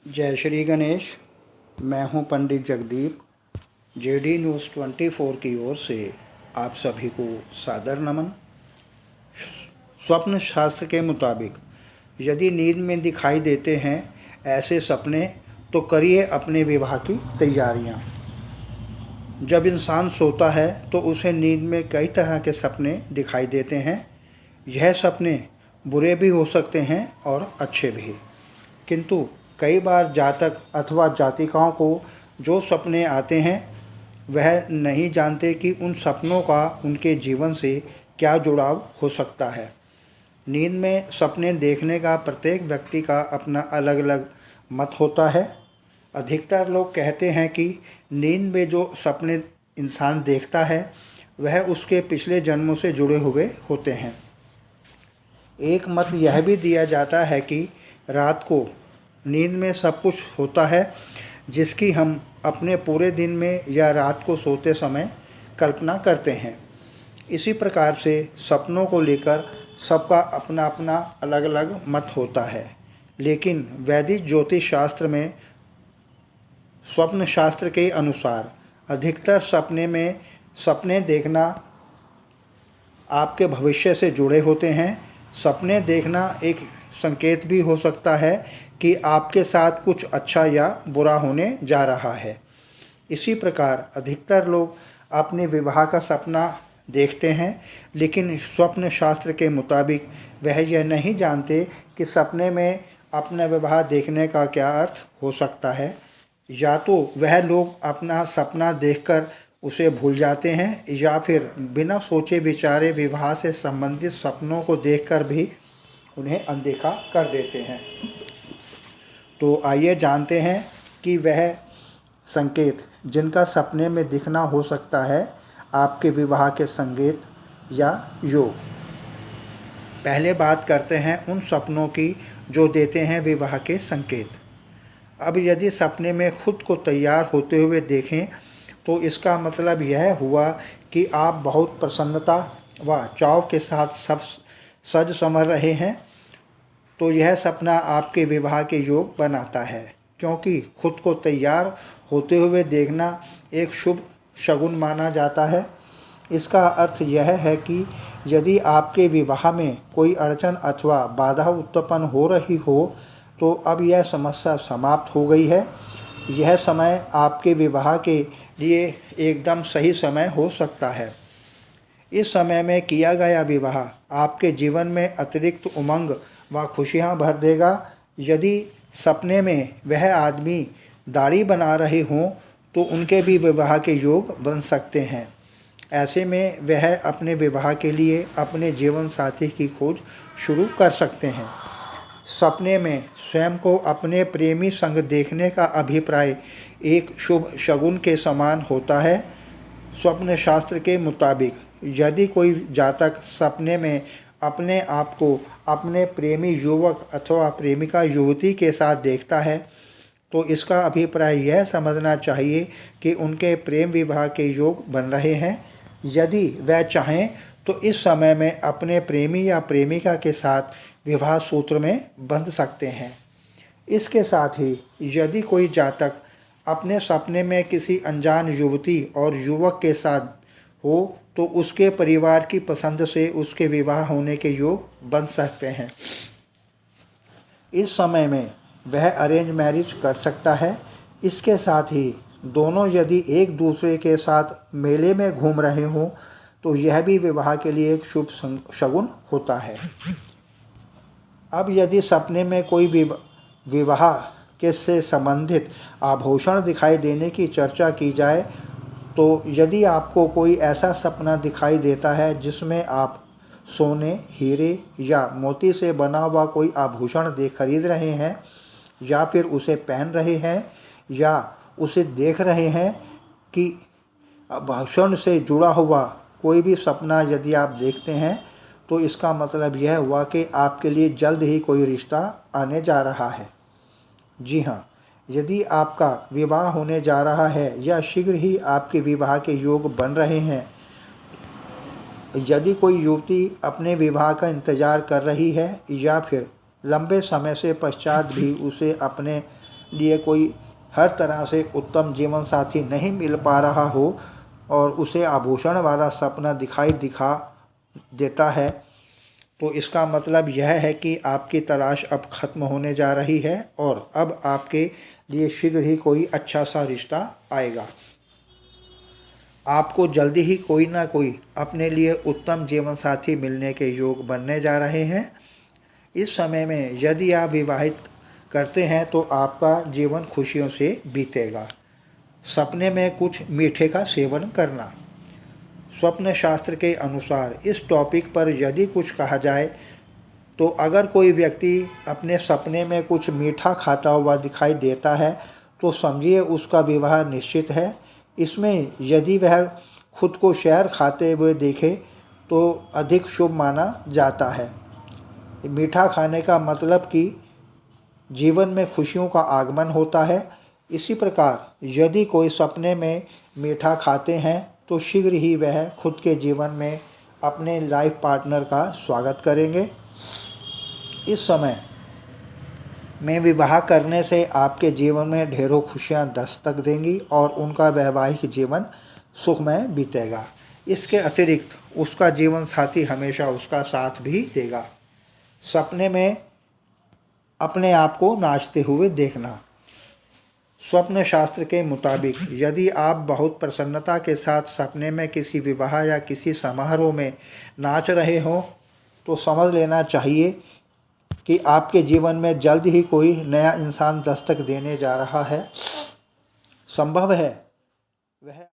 जय श्री गणेश। मैं हूं पंडित जगदीप। जेडी न्यूज़ 24 की ओर से आप सभी को सादर नमन। स्वप्न शास्त्र के मुताबिक यदि नींद में दिखाई देते हैं ऐसे सपने तो करिए अपने विवाह की तैयारियां। जब इंसान सोता है तो उसे नींद में कई तरह के सपने दिखाई देते हैं। यह सपने बुरे भी हो सकते हैं और अच्छे भी, किंतु कई बार जातक अथवा जातिकाओं को जो सपने आते हैं वह नहीं जानते कि उन सपनों का उनके जीवन से क्या जुड़ाव हो सकता है। नींद में सपने देखने का प्रत्येक व्यक्ति का अपना अलग अलग मत होता है। अधिकतर लोग कहते हैं कि नींद में जो सपने इंसान देखता है वह उसके पिछले जन्मों से जुड़े हुए होते हैं। एक मत यह भी दिया जाता है कि रात को नींद में सब कुछ होता है जिसकी हम अपने पूरे दिन में या रात को सोते समय कल्पना करते हैं। इसी प्रकार से सपनों को लेकर सबका अपना अपना अलग अलग मत होता है, लेकिन वैदिक ज्योतिष शास्त्र में स्वप्न शास्त्र के अनुसार अधिकतर सपने देखना आपके भविष्य से जुड़े होते हैं। सपने देखना एक संकेत भी हो सकता है कि आपके साथ कुछ अच्छा या बुरा होने जा रहा है। इसी प्रकार अधिकतर लोग अपने विवाह का सपना देखते हैं, लेकिन स्वप्न शास्त्र के मुताबिक वह यह नहीं जानते कि सपने में अपना विवाह देखने का क्या अर्थ हो सकता है। या तो वह लोग अपना सपना देखकर उसे भूल जाते हैं या फिर बिना सोचे विचारे विवाह से संबंधित सपनों को देखकर भी उन्हें अनदेखा कर देते हैं। तो आइए जानते हैं कि वह संकेत जिनका सपने में दिखना हो सकता है आपके विवाह के संकेत या योग। पहले बात करते हैं उन सपनों की जो देते हैं विवाह के संकेत। अब यदि सपने में खुद को तैयार होते हुए देखें तो इसका मतलब यह हुआ कि आप बहुत प्रसन्नता व चाव के साथ सब सज संवर रहे हैं। तो यह सपना आपके विवाह के योग बनाता है, क्योंकि खुद को तैयार होते हुए देखना एक शुभ शगुन माना जाता है। इसका अर्थ यह है कि यदि आपके विवाह में कोई अड़चन अथवा बाधा उत्पन्न हो रही हो तो अब यह समस्या समाप्त हो गई है। यह समय आपके विवाह के लिए एकदम सही समय हो सकता है। इस समय में किया गया विवाह आपके जीवन में अतिरिक्त उमंग व खुशियाँ भर देगा। यदि सपने में वह आदमी दाढ़ी बना रहे हों तो उनके भी विवाह के योग बन सकते हैं। ऐसे में वह अपने विवाह के लिए अपने जीवन साथी की खोज शुरू कर सकते हैं। सपने में स्वयं को अपने प्रेमी संग देखने का अभिप्राय एक शुभ शगुन के समान होता है। स्वप्न शास्त्र के मुताबिक यदि कोई जातक सपने में अपने आप को अपने प्रेमी युवक अथवा प्रेमिका युवती के साथ देखता है तो इसका अभिप्राय यह समझना चाहिए कि उनके प्रेम विवाह के योग बन रहे हैं। यदि वह चाहें तो इस समय में अपने प्रेमी या प्रेमिका के साथ विवाह सूत्र में बंध सकते हैं। इसके साथ ही यदि कोई जातक अपने सपने में किसी अनजान युवती और युवक के साथ हो तो उसके परिवार की पसंद से उसके विवाह होने के योग बन सकते हैं। इस समय में वह अरेंज मैरिज कर सकता है। इसके साथ ही दोनों यदि एक दूसरे के साथ मेले में घूम रहे हों तो यह भी विवाह के लिए एक शुभ शगुन होता है। अब यदि सपने में कोई विवाह के से संबंधित आभूषण दिखाई देने की चर्चा की जाए तो यदि आपको कोई ऐसा सपना दिखाई देता है जिसमें आप सोने, हीरे या मोती से बना हुआ कोई आभूषण खरीद रहे हैं या फिर उसे पहन रहे हैं या उसे देख रहे हैं कि आभूषण से जुड़ा हुआ कोई भी सपना यदि आप देखते हैं तो इसका मतलब यह हुआ कि आपके लिए जल्द ही कोई रिश्ता आने जा रहा है। जी हाँ, यदि आपका विवाह होने जा रहा है या शीघ्र ही आपके विवाह के योग बन रहे हैं, यदि कोई युवती अपने विवाह का इंतज़ार कर रही है या फिर लंबे समय से पश्चात भी उसे अपने लिए कोई हर तरह से उत्तम जीवन साथी नहीं मिल पा रहा हो और उसे आभूषण वाला सपना दिखा देता है, तो इसका मतलब यह है कि आपकी तलाश अब ख़त्म होने जा रही है और अब आपके लिए शीघ्र ही कोई अच्छा सा रिश्ता आएगा। आपको जल्दी ही कोई ना कोई अपने लिए उत्तम जीवन साथी मिलने के योग बनने जा रहे हैं। इस समय में यदि आप विवाहित करते हैं तो आपका जीवन खुशियों से बीतेगा। सपने में कुछ मीठे का सेवन करना। स्वप्न शास्त्र के अनुसार इस टॉपिक पर यदि कुछ कहा जाए तो अगर कोई व्यक्ति अपने सपने में कुछ मीठा खाता हुआ दिखाई देता है तो समझिए उसका विवाह निश्चित है। इसमें यदि वह खुद को शहद खाते हुए देखे तो अधिक शुभ माना जाता है। मीठा खाने का मतलब कि जीवन में खुशियों का आगमन होता है। इसी प्रकार यदि कोई सपने में मीठा खाते हैं तो शीघ्र ही वह खुद के जीवन में अपने लाइफ पार्टनर का स्वागत करेंगे। इस समय में विवाह करने से आपके जीवन में ढेरों खुशियां दस्तक देंगी और उनका वैवाहिक जीवन सुखमय बीतेगा। इसके अतिरिक्त उसका जीवन साथी हमेशा उसका साथ भी देगा। सपने में अपने आप को नाचते हुए देखना। स्वप्न शास्त्र के मुताबिक यदि आप बहुत प्रसन्नता के साथ सपने में किसी विवाह या किसी समारोह में नाच रहे हों तो समझ लेना चाहिए कि आपके जीवन में जल्द ही कोई नया इंसान दस्तक देने जा रहा है। संभव है वह